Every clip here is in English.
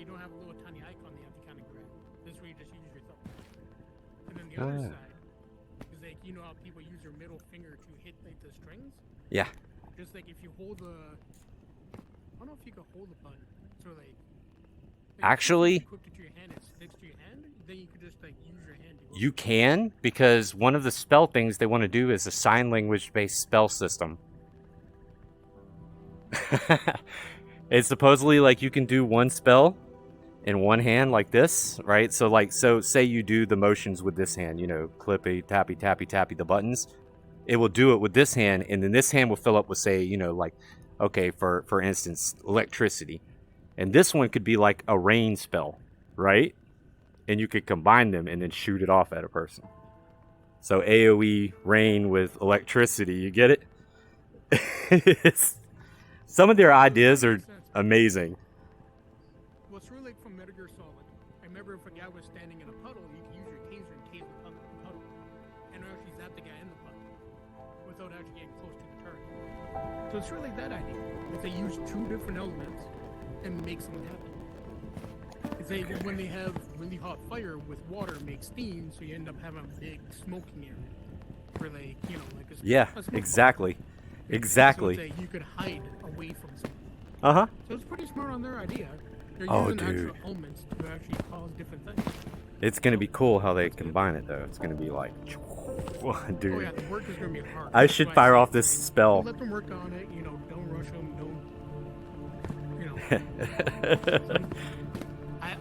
don't have a little tiny icon that you have to kind of grab. This way you just use your thumb. And then the other side is like, you know how people use their middle finger to hit like the strings? Yeah. Just like if you hold the, I don't know if you can hold the button. So like actually, if you it to your hand, it sticks to your hand. Then you could just like use your hand. You can, because one of the spell things they want to do is a sign language based spell system. It's supposedly like you can do one spell in one hand like this, right? So like, so say you do the motions with this hand, you know, clippy, tappy, tappy, tappy, the buttons. It will do it with this hand, and then this hand will fill up with, say, you know, like, okay, for instance, electricity. And this one could be like a rain spell, right? And you could combine them and then shoot it off at a person. So AoE rain with electricity, you get it? Some of their ideas are amazing. Well, it's really like from Metal Gear Solid. I remember if a guy was standing in a puddle, you could use your taser and tase the puddle. And actually zap the guy in the puddle without actually getting close to the target. So it's really like that idea. If they use two different elements and make someone happy. It's like when they have really hot fire with water, make steam, so you end up having a big smoking area. Where like, you know, like a exactly. Fire. Exactly. So it's like you could hide away from someone. Uh-huh. So it's pretty smart on their idea. They're using actual elements to actually cause different things. It's going to be cool how they combine it, though. It's going to be like... Dude. Oh, yeah, the work is going to be hard. I should fire off this spell. Let them work on it, you know, don't rush them, don't... You know...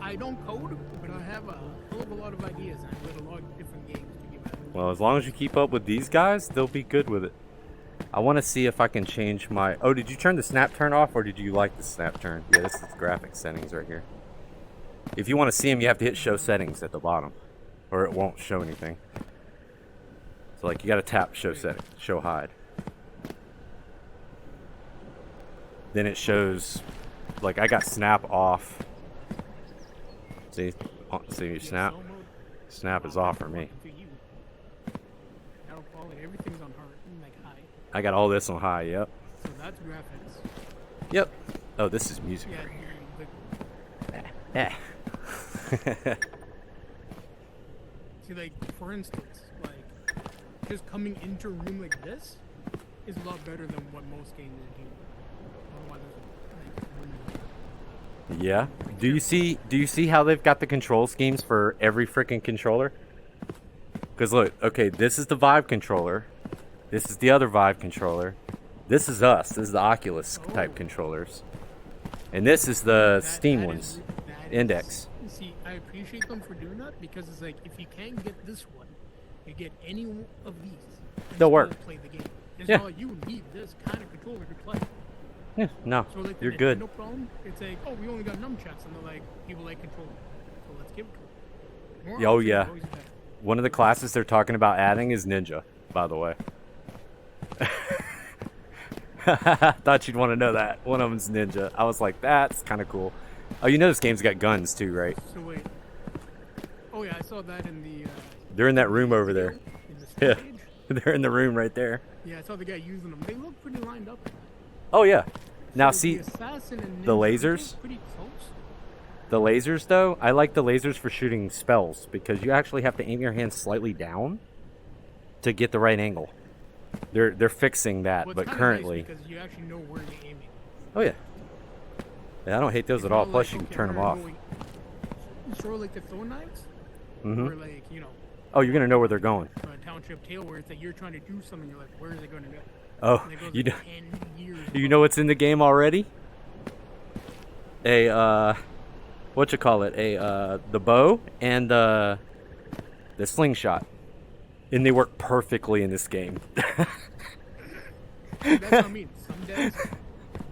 I don't code, but I have a hell of a lot of ideas, and I played a lot of different games to give out. Well, as long as you keep up with these guys, they'll be good with it. I want to see if I can change my... Oh, did you turn the snap turn off, or did you like the snap turn? Yeah, this is graphic settings right here. If you want to see them, you have to hit show settings at the bottom, or it won't show anything. So, like, you got to tap show settings, show hide. Then it shows, like, I got snap off. See you snap? Snap is off for me. Everything's on hard, like high. I got all this on high, yep. So that's graphics. Yep. Oh, this is music. Yeah. See, like, for instance, like, just coming into a room like this is a lot better than what most games do. Yeah. Do you see how they've got the control schemes for every freaking controller? Because look, okay, this is the Vive controller. This is the other Vive controller. This is us. This is the Oculus type controllers. And this is the Steam ones. Index. See, I appreciate them for doing that, because it's like, if you can't get this one, you get any of these. They'll work. Play the game. It's Yeah. not, you need this kind of controller to play. Yeah, no, so like you're good. No problem. It's like, oh, we only got nunchucks, and they're like, people like controller, so let's give it to them. Oh yeah. One of the classes they're talking about adding is Ninja, by the way. Thought you'd want to know that. One of them's Ninja. I was like, that's kind of cool. Oh, you know this game's got guns too, right? So wait. Oh yeah, I saw that in the... They're in that room over there. In the Yeah, stage. they're in the room right there. Yeah, I saw the guy using them. They look pretty lined up. Oh yeah. Now so see, the lasers? Pretty close. The lasers though, I like the lasers for shooting spells, because you actually have to aim your hand slightly down to get the right angle. They're fixing that, well, but currently... Nice because you actually know where you're aiming. Oh yeah. Yeah, I don't hate those at all. Plus, you can turn them off. Sort of like the throw knives? Mm-hmm. Or like, you know... Oh, you're going to know where they're going. Township Tale, where it's like you're trying to do something, you're like, where is it going to go? Oh, you know, you know what's in the game already? The bow and the slingshot. And they work perfectly in this game. That's what I mean. Some devs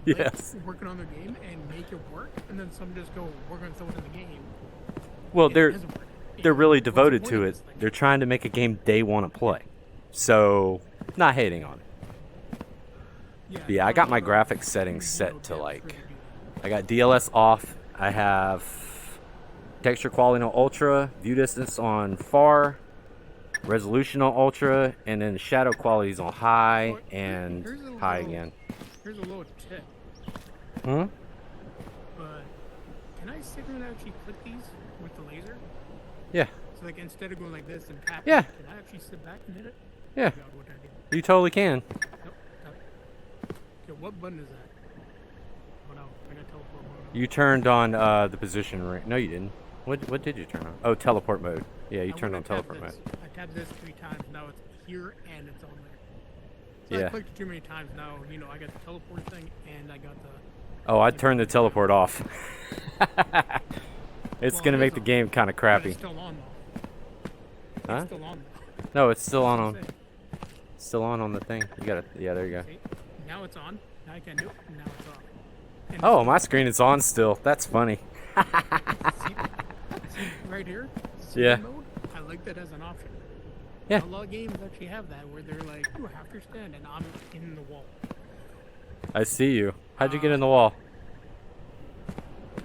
yes. working on their game and make it work, and then some just go, we're going to throw it in the game. Well, they're really devoted to it. They're trying to make a game they want to play. So, not hating on it. Yeah, I got my graphics settings set to like... I got DLS off. I have texture quality on ultra, view distance on far, resolution on ultra, and then shadow quality is on high and high again. Here's a little tip. Hmm? But can I sit and actually click these with the laser? Yeah. So like instead of going like this and tapping, Yeah. can I actually sit back and hit it? Yeah. Oh God, what did I do? You totally can. Nope. Okay, what button is that? Oh no, I got teleport mode. You turned on the position ring. No, you didn't. What did you turn on? Oh, teleport mode. Yeah, you turned on teleport mode. I tapped this 3 times. Now it's here and it's on there. So Yeah. I clicked it too many times now. You know, I got the teleport thing and I got the. Oh, I turned the teleport off. It's Well, gonna it make is the on, game kind of But crappy. it's still on though. Huh? It's still on though. No, it's still on. That's what I'm saying. Still on the thing. You gotta. Yeah, there you go. See? Now it's on. Now I can do it. And now it's off. And Oh, my screen is on still. That's funny. see right here? Yeah. Mode? I like that as an option. Yeah. A lot of games actually have that where they're like, you have to stand and I'm in the wall. I see you. How'd you get in the wall?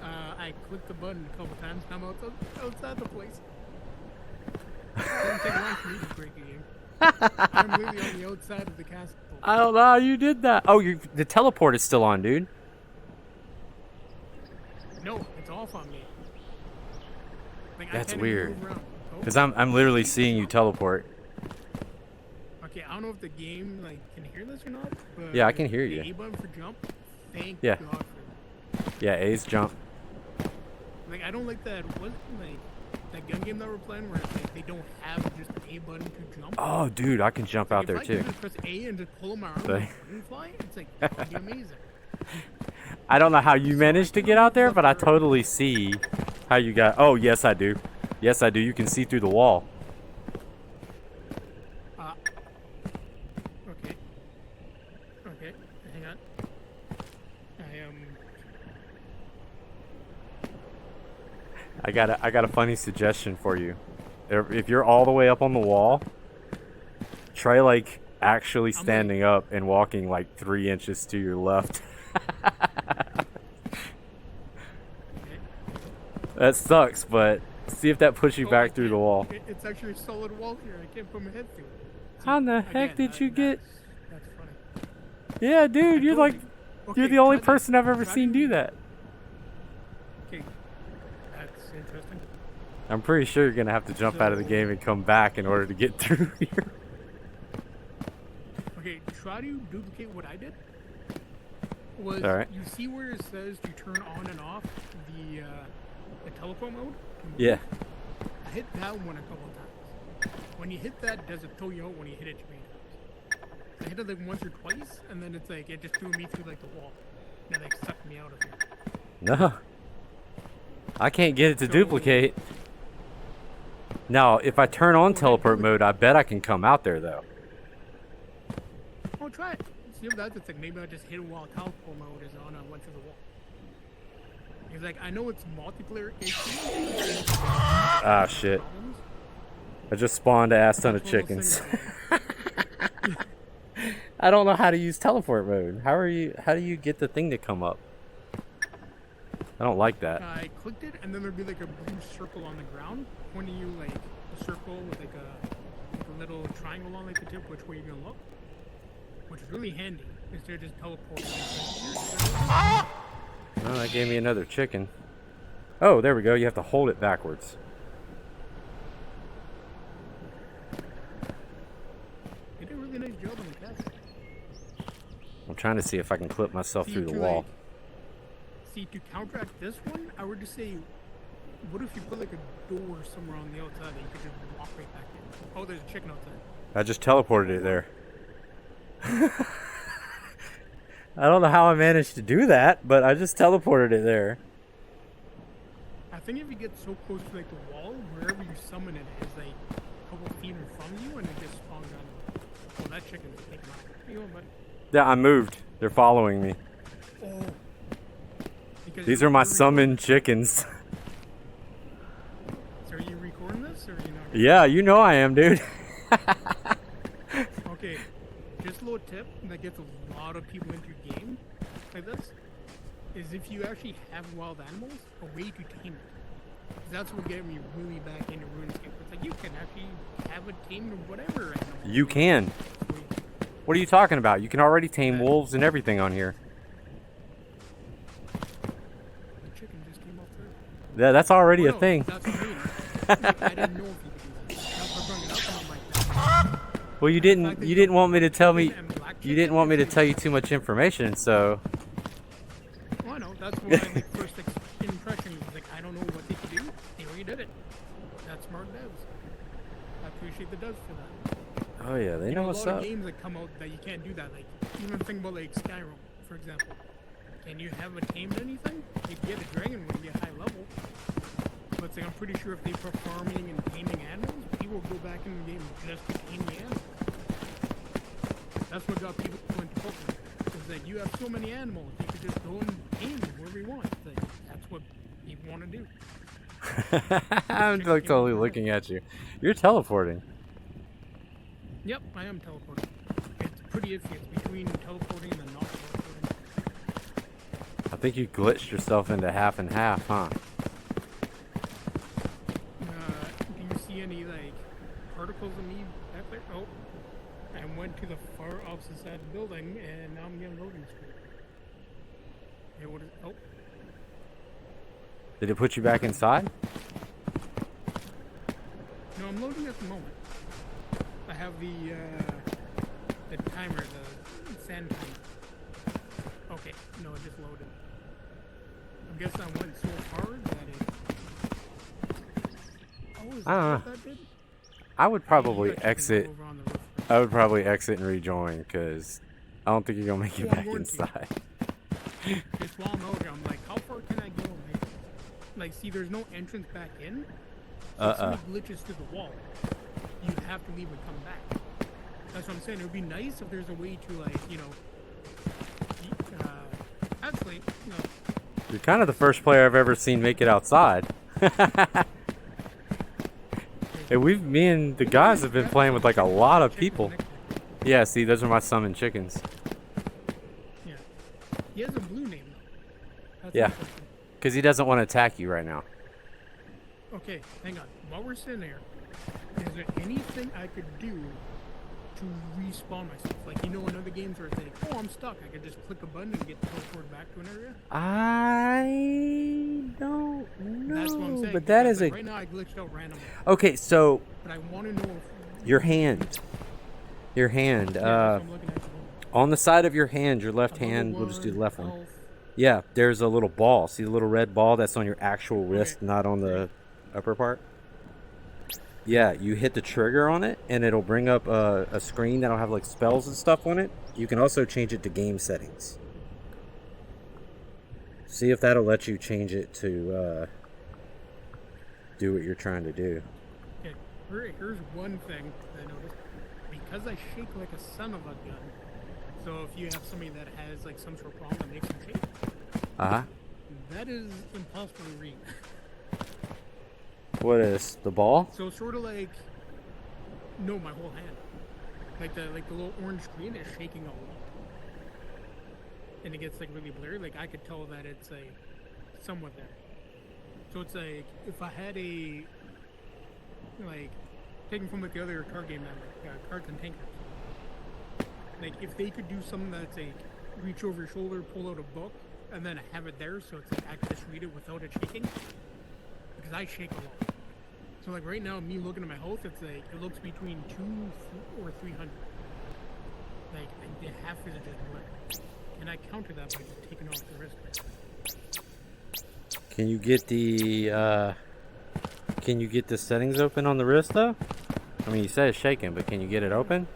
I clicked the button a couple times and I'm outside the place. It doesn't take long for me to break a game. I'm literally on the outside of the castle. I don't know how you did that. Oh, the teleport is still on, dude. No, it's off on me. Like, That's I can't weird. even move around. Oh. Cause I'm literally seeing you teleport. Okay, I don't know if the game like can hear this or not. But Yeah, I can hear the you. A button for jump. Thank Yeah. God for that. Yeah, A's jump. Like I don't like that. What like that gun game that we're playing where it's like they don't have just the A button to jump. Oh, dude, I can jump out If there I too. can just press A and just pull them around Sorry. and fly, it's like that would be amazing. I don't know how you managed to get out there, but I totally see how you got. Oh, yes, I do. Yes, I do. You can see through the wall. Okay. Okay. Hang on. I got a funny suggestion for you. If you're all the way up on the wall, try like actually standing up and walking like 3 inches to your left. That sucks, but see if that pushes you back through the wall. It's actually a solid wall here. I can't put my head through it. How in the heck did you get? That's funny. Yeah, dude, you're like, you're the only person I've ever seen do that. Okay, that's interesting. I'm pretty sure you're gonna have to jump out of the game and come back in order to get through here. Okay, try to duplicate what I did. Was All right. you see where it says to turn on and off the teleport mode? Yeah. I hit that one a couple of times. When you hit that, does it throw you out when you hit it too many times? I hit it like once or twice, and then it's like it just threw me through like the wall. And it like sucked me out of here. No. I can't get it to duplicate. Now, if I turn on teleport mode, I bet I can come out there though. Oh, try it. See if that's the thing. Maybe I just hit it while teleport mode is on. I went through the wall. Because like I know it's multiplayer issues. Ah, shit. I just spawned a ass ton of chickens. I don't know how to use teleport mode. How do you get the thing to come up? I don't like that. I clicked it, and then there'd be like a blue circle on the ground, pointing you like a circle with like a little triangle on like the tip, which way you're gonna look. Which is really handy instead of just teleporting. Oh, that gave me another chicken. Oh, there we go. You have to hold it backwards. You did a really nice job on the castle. I'm trying to see if I can clip myself through the wall. See, to counteract this one, I would just say, what if you put like a door somewhere on the outside that you could just walk right back in? Oh, there's a chicken outside. I just teleported it there. I don't know how I managed to do that, but I just teleported it there. I think if you get so close to like the wall, wherever you summon it is like a couple feet in front of you, and it just spawns on. Oh, that chicken's taking off. Where you going, buddy? Yeah, I moved. They're following me. Oh. Because These are my summoned chickens. So are you recording this, or are you not? Yeah, you know I am, dude. Okay, just a little tip that gets a lot of people into your game like this is if you actually have wild animals, a way to tame it. 'Cause that's what get me really back into RuneScape. It's like you can actually have a tamed whatever animal. You can. What are you talking about? You can already tame wolves and everything on here. The chicken just came off too. Yeah, that's already Oh, a no, thing. That's what I mean. Like, I didn't know if you could do that. That's why I brought it up, and I'm like, Well, you and the didn't. fact that You go didn't want me to tell chicken me. and black You didn't chicken, want me to it's tell you like- too much information, so. Well, I know. That's why the first impression was like, I don't know what they could do. They already did it. That's smart devs. I appreciate the devs for that. Oh yeah, they You know know, what's a lot up. of games that come out that you can't do that. Like, even think about like Skyrim, for example. Can you have it tamed anything? You can get a dragon when you get high level. But it's like, I'm pretty sure if they put farming and taming animals, people will go back in the game just to tame the animals. That's what got people into Pokemon. It's like, you have so many animals, you could just go and tame them wherever you want. It's like, that's what people want to do. I'm like totally looking at you. You're teleporting. Yep, I am teleporting. It's pretty iffy. It's between teleporting and not teleporting. I think you glitched yourself into half and half, huh? Do you see any, like, particles of me back there? Oh, I went to the far opposite side of the building, and now I'm getting loading screen. Hey, what is... Oh, Did it put you back inside? no, I'm loading at the moment. I have the timer, the sand timer. Okay, no, it just loaded. I guess I went so hard that it... Oh, is I don't that what that did? I would probably You got chicken exit. over on the roof. I would probably exit and rejoin because I don't think you're gonna make it Well, I'm back going to. inside. Just while I'm out here, I'm like, how far can I go? Like, see, there's no entrance back in. So if somebody glitches through the wall, you have to leave and come back. That's what I'm saying. It would be nice if there's a way to, like, you know, actually, you know, You're kind of the first player I've ever seen make it outside. And me and the guys have been playing with like a lot of people. Yeah, see, those are my summoned chickens. Yeah. He has a blue name, though. That's Yeah. interesting. Because he doesn't want to attack you right now. Okay, hang on. While we're sitting there, is there anything I could do to respawn myself? Like, you know, in other games where it's like, oh, I'm stuck. I could just click a button and get teleported back to an area? I don't know. That's what I'm saying. But that because, is like, a... right now I glitched out randomly. Okay, so But I want to know if... your hand. Your hand. Yeah, that's what I'm looking at the moment. On the side of your hand, your left Another hand, we'll just do the left one. health. Yeah, there's a little ball. See the little red ball that's on your actual wrist, Okay. not on the upper part? Yeah, you hit the trigger on it, and it'll bring up a screen that'll have like spells and stuff on it. You can also change it to game settings. See if that'll let you change it to do what you're trying to do. Okay, here's one thing that I noticed. Because I shake like a son of a gun, so if you have somebody that has like some sort of problem that makes them shake, Uh-huh. that is impossible to read. What is the ball? So sort of like, no, my whole hand, like the little orange screen is shaking a lot, and it gets like really blurry. Like I could tell that it's like somewhat there. So it's like if I had a like taken from like the other card game that like Cards and Tankers. Like if they could do something that's like reach over your shoulder, pull out a book, and then have it there, so it's like I can just read it without it shaking. Because I shake a lot. So like right now, me looking at my health, it's like it looks between 2 or 300. Like half is just blur. And I counter that by just taking off the wrist. Can you get the settings open on the wrist though? I mean, you said it's shaking, but can you get it open?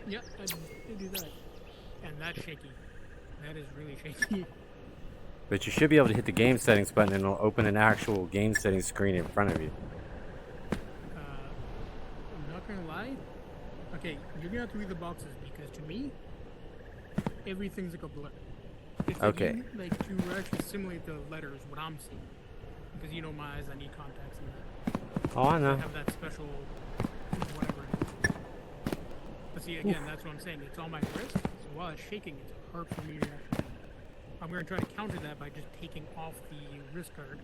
Yeah, I do that. And that's shaky. That is really shaky. But you should be able to hit the game settings button and it'll open an actual game settings screen in front of you. I'm not gonna lie. Okay, you're gonna have to read the boxes because to me, everything's like a blur. It's like Okay. you, like to actually simulate the letters, what I'm seeing. Because you know my eyes, I need contacts and that. Oh, I I know. have that special whatever it is. But see, again, that's what I'm saying. It's on my wrist, so while it's shaking, it's hard for me to actually. I'm going to try to counter that by just taking off the wrist guard.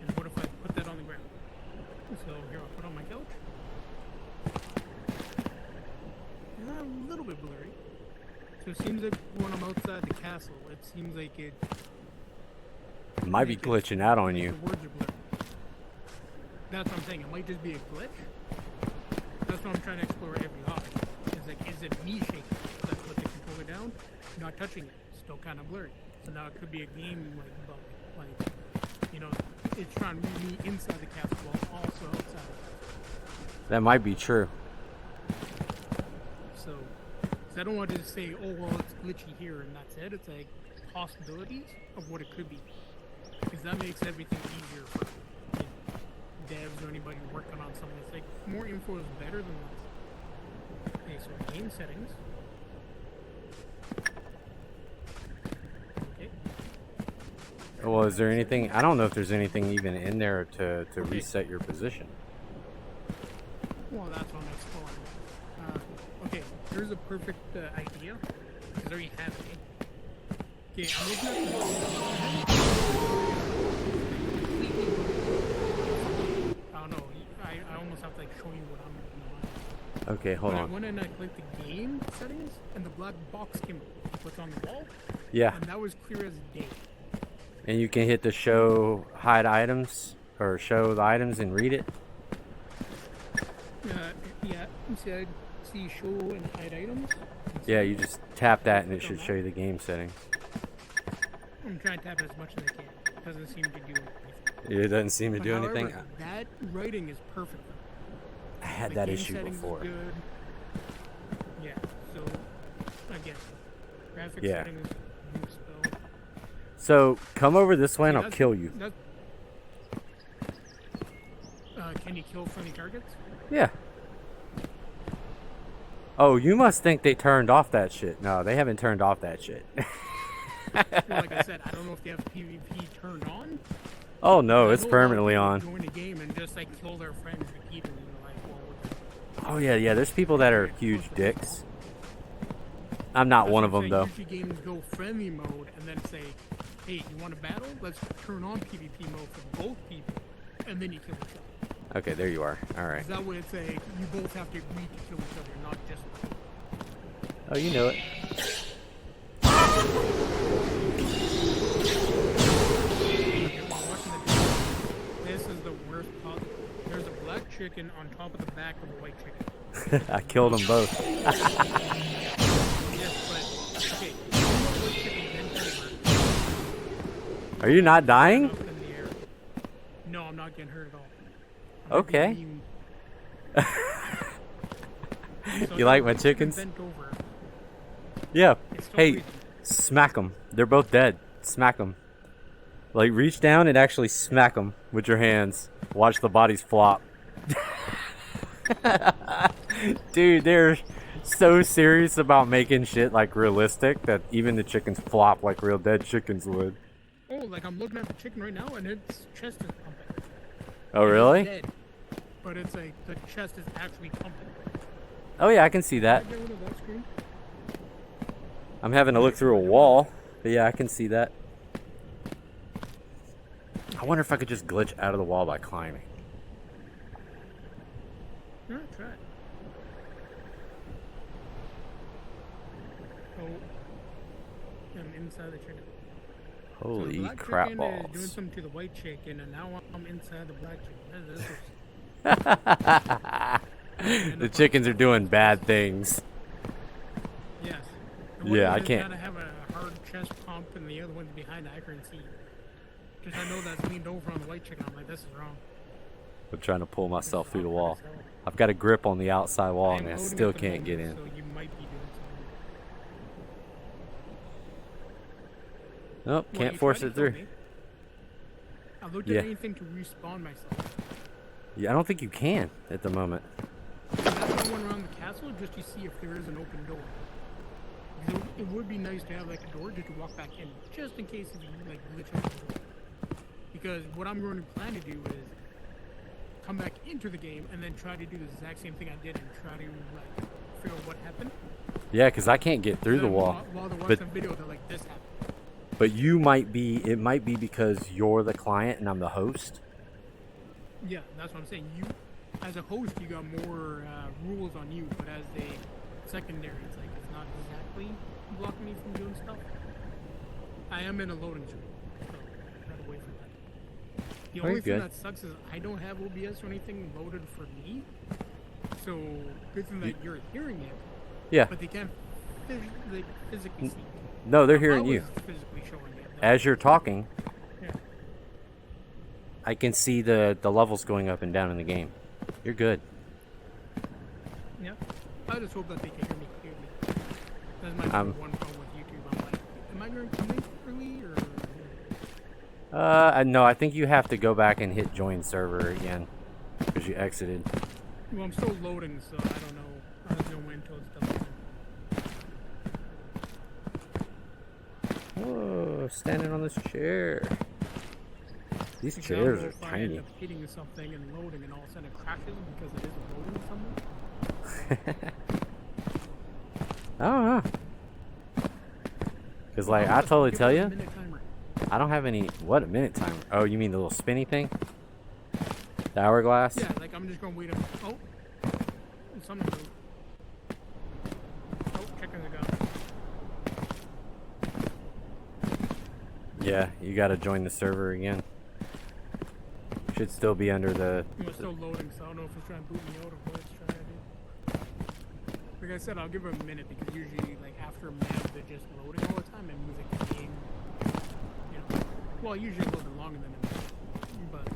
And what if I put that on the ground? So here, I'll put on my couch. A little bit blurry. So it seems like when I'm outside the castle, it seems like it Might be glitching out on you. the words are blurred. That's what I'm saying. It might just be a glitch. That's what I'm trying to explore every option. It's like, is it me shaking? That's put the controller down, not touching it, still kind of blurry. So now it could be a game bug. You know, it's trying to read me inside the castle while also outside the castle. That might be true. So I don't want to just say, oh, well, it's glitchy here and that's it. It's like possibilities of what it could be. Because that makes everything easier for devs or anybody working on something. It's like more info is better than less. Okay, so game settings. Okay. Well, is there anything? I don't know if there's anything even in there to reset your position. Well, that's what I'm exploring. Okay, here's a perfect idea. Because I already have it. Okay, I'm looking at the I don't know. I almost have to like show you what I'm looking at. Okay, hold on. I went and I clicked the game settings, and the black box came up. What's on the wall? Yeah. And that was clear as day. And you can hit the show hide items or show the items and read it. Yeah. See, I see show and hide items. Yeah, you just tap that and it should show you the game settings. I'm trying to tap it as much as I can. It doesn't seem to do anything. It doesn't seem to But do however, anything. that writing is perfect. I had The that game issue settings is before. good. Yeah, so again, graphic Yeah. settings, new spell. So come over this way and See, I'll kill you. Can you kill friendly targets? Yeah. Oh, you must think they turned off that shit. No, they haven't turned off that shit. Well, like I said, I don't know if they have PvP turned on. Oh no, I it's know a lot of permanently people on. Join a game and just like kill their friends repeatedly. Like, well, what the Oh yeah, there's people that are huge dicks. I'm not one of them though. Usually games go friendly mode and then say, hey, you want a battle? Let's turn on PvP mode for both people, and then you kill each other. Okay, there you are. All right. That way it's a, you both have to agree to kill each other, not just Oh, you know it. This is the worst part. There's a black chicken on top of the back of a white chicken. I killed them both. Yes, but okay. White chicken then Are you not dying? up in the air. No, I'm not getting hurt at all. Okay. So You like my the chicken chickens? bent over. Yeah. It's still Hey, breathing. smack them. They're both dead. Smack them. Like, reach down and actually smack them with your hands. Watch the bodies flop. Dude, they're so serious about making shit, like, realistic that even the chickens flop like real dead chickens would. Oh, like I'm looking at the chicken right now and its chest is pumping. Oh, It's really? dead, but it's like the chest is actually pumping. Oh, yeah, I can see that. Can I get rid of that screen? I'm having to look through a wall. But yeah, I can see that. I wonder if I could just glitch out of the wall by climbing. Yeah, try it. Oh, I'm inside the chicken. So the Holy black crap chicken is doing balls. something to the white chicken, and now I'm inside the black chicken. The chickens are doing bad things. Yes. Yeah, I can't. Gotta have a hard chest pump, and the other one's behind the accuracy. Because I know that's leaned over on the white chicken. I'm like, this is wrong. I'm trying to pull myself through the Awkward wall. as hell. I've got a grip on the outside wall I'm and I loading still at the can't get in. moment, So you might be doing something. Nope, Well, can't you force tried it to kill through. me. I looked Yeah. at anything to respawn myself. Yeah, I don't think you can at the moment. And that's why I went around the castle just to see if there is an open door. Because it would be nice to have like a door just to walk back in, just in case if you like glitch out the door. Because what I'm going to plan to do is come back into the game and then try to do the exact same thing I did and try to like figure out what happened. Yeah, because I can't get through the Then wall. While they're But watching the video, they're like, this happened. but you might be. It might be because you're the client and I'm the host. Yeah, that's what I'm saying. You, as a host, you got more rules on you, but as a secondary. It's like it's not exactly blocking me from doing stuff. I am in a loading screen, so gotta wait for that. The Very only thing good. that sucks is I don't have OBS or anything loaded for me. So good thing that you're hearing it. Yeah. But they can't physically see it. No, they're I hearing was you. physically showing it. As you're talking, Yeah. I can see the levels going up and down in the game. You're good. Yeah. I just hope that they can hear me clearly. That's my number one problem with YouTube. I'm like, am I going to come in early or? No, I think you have to go back and hit join server again because you exited. Well, I'm still loading, so I don't know. I don't know when until it's done. Oh, standing on this chair. These Because chairs I are don't know if I tiny. end up hitting something and loading, and all of a sudden it crashes because it isn't loading somewhere. I don't know. Because, like, I totally tell you, Minute timer. I don't have any. What, a minute timer? Oh, you mean the little spinny thing? The hourglass? Yeah, like I'm just gonna wait. Oh, something moved. Oh, checking the gun. Yeah, you gotta join the server again. Should still be under the. It's still loading, so I don't know if it's trying to boot me out or what it's trying to do. Like I said, I'll give it a minute because usually, like after a minute, they're just loading all the time and music is being, you know, well, usually a little bit longer than a minute, but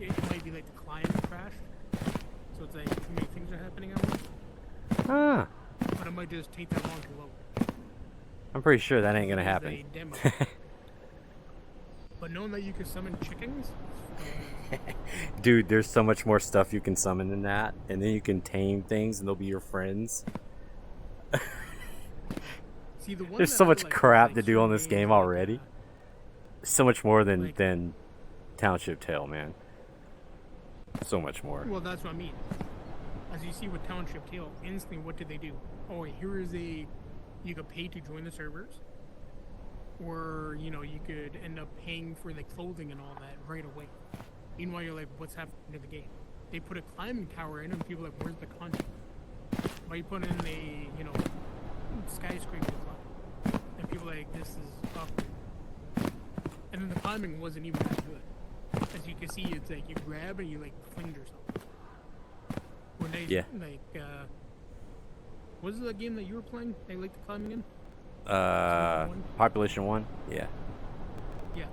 it might be like the client crashed, so it's like too many things are happening at once. Ah, But it might just take that long to load. I'm pretty sure that ain't gonna It's a happen. demo. But knowing that you can summon chickens, Dude, there's so much more stuff you can summon than that, and then you can tame things and they'll be your friends. see the one There's that so I much like, crap like to do on this games game like, already. So much more than like- Township Tale, man. So much more. Well, that's what I mean. As you see with Township Tale, instantly what did they do? Oh, here is a, you could pay to join the servers, or you know you could end up paying for the clothing and all that right away. Meanwhile, you're like, what's happening to the game? They put a climbing tower in, and people are like, where's the content? Why you put in a skyscraper climb? And people are like, this is awkward. And then the climbing wasn't even that good. As you can see, it's like you grab and you like fling yourself. When they what was the game that you were playing? They like the climbing in? Population 1? Yeah. Yeah.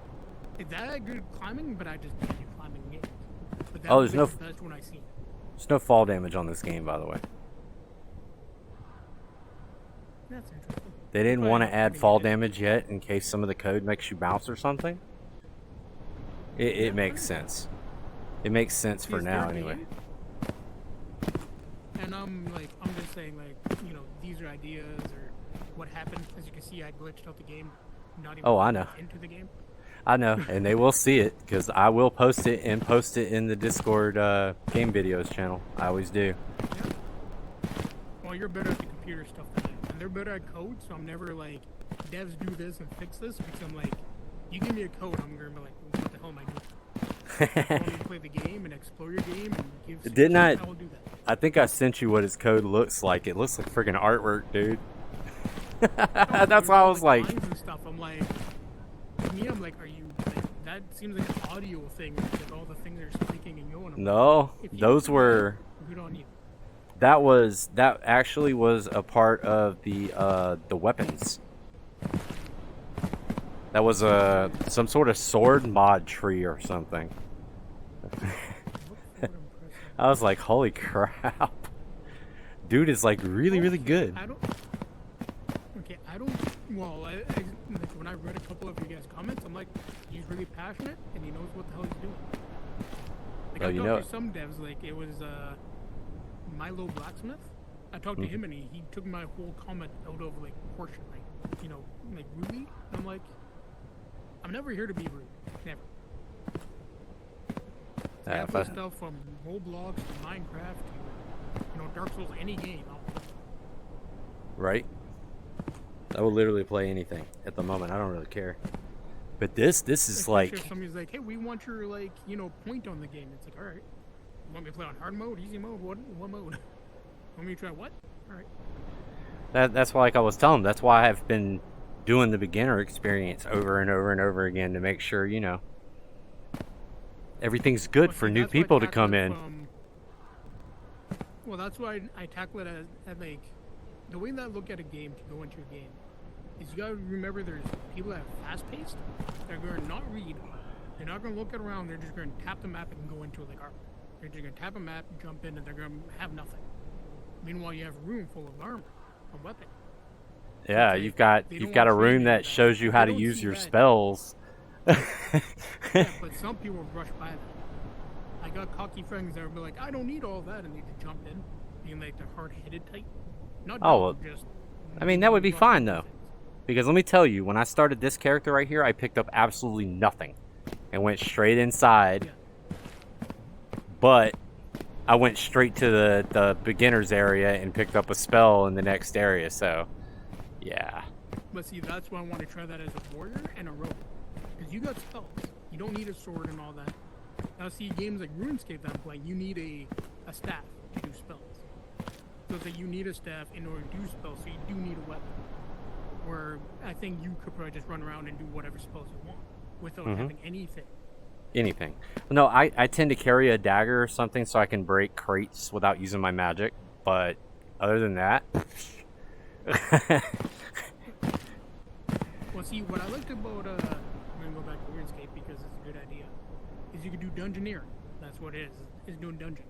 Is that good climbing? But I just didn't do climbing games. But that Oh, was there's no the best one I seen. There's no fall damage on this game, by the way. That's interesting. They didn't Probably want to not add gonna fall get it. damage yet in case some of the code makes you bounce or something. It makes sense. It makes sense for Is now, there a anyway. game? And I'm just saying, like, you know, these are ideas or what happened. As you can see, I glitched out the game. Not even Oh, I know. into the game. I know, and they will see it because I will post it and post it in the Discord game videos channel. I always do. Yeah. Well, you're better at the computer stuff than I am. And they're better at code, so I'm never like, devs do this and fix this, because I'm like, you give me a code, I'm gonna be like, what the hell am I doing? I want you to play the game and explore your game and give Didn't I- will do that. I think I sent you what his code looks like. It looks like freaking artwork, dude. That's why I was like, lines and stuff. I'm like, to me, I'm like, are you? Like, that seems like an audio thing. Like all the things are speaking and going. I'm no, like, if you those do were. that, good on you. That actually was a part of the weapons. That was some sort of sword mod tree or something. I was like, holy crap. Dude is like really good. I don't. Well, like when I read a couple of you guys' comments, I'm like, he's really passionate and he knows what the hell he's doing. Like Oh, I you talked know to some devs, like it was Milo Blacksmith. I talked to him and he took my whole comment out of like portion, like you know, like really. I'm like, I'm never here to be rude, never. I play stuff from Roblox to Minecraft to, you know, Dark Souls, any game. Right? I will literally play anything at the moment. I don't really care. But this is like, if somebody's like, hey, we want your like, you know, point on the game. It's like, all right, you want me to play on hard mode, easy mode, what mode? Want me to try what? Right. That's why, like I was telling them, that's why I've been doing the beginner experience over and over and over again to make sure, you know, everything's good Well, for see, new that's why I people to tackle come it in. from. Well, that's why I tackle it as like the way that I look at a game to go into a game is you gotta remember there's people that are fast paced. They're going to not read. They're not going to look around. They're just going to tap the map and go into it like art. They're just going to tap a map, jump in, and they're going to have nothing. Meanwhile, you have a room full of armor, a weapon. Yeah, Like, you've got they a don't train room you that with shows you They how to don't use see your that. spells. Yeah, but some people rush by that. I got cocky friends that would be like, I don't need all that, and they just jump in, being like the hard-headed type. Not Oh, dumb, just. I mean, that would be rush fine into though. things. Because let me tell you, when I started this character right here, I picked up absolutely nothing and went straight inside. Yeah. But I went straight to the beginner's area and picked up a spell in the next area. So, yeah. But see, that's why I want to try that as a warrior and a rogue. Because you got spells. You don't need a sword and all that. Now, see, games like RuneScape that I'm playing, you need a staff to do spells. So it's like you need a staff in order to do spells, so you do need a weapon. Where I think you could probably just run around and do whatever spells you want without having anything. Anything. No, I tend to carry a dagger or something so I can break crates without using my magic. But other than that... Well, see, what I liked about, I'm going to go back to RuneScape because it's a good idea, is you could do dungeoneering. That's what it is doing dungeons.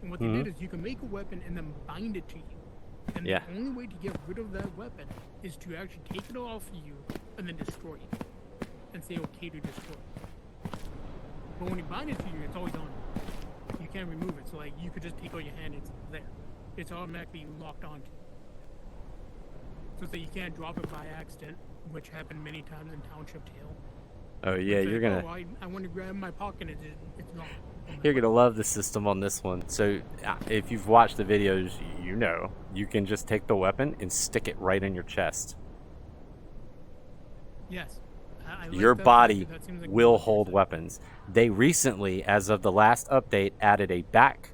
And what they did is you can make a weapon and then bind it to you. And Yeah. the only way to get rid of that weapon is to actually take it off you and then destroy it. And say okay to destroy it. But when you bind it to you, it's always on you. You can't remove it. So like you could just take out your hand, it's there. It's automatically locked onto you. So that you can't drop it by accident, which happened many times in Township Tale. Oh yeah, It's you're like, gonna... oh, I want to grab my pocket and it's gone. You're gonna love the system on this one. So, if you've watched the videos, you know you can just take the weapon and stick it right in your chest. Yes. I like Your that. body That seems like will what hold you're weapons. They recently, as of the last update, added a back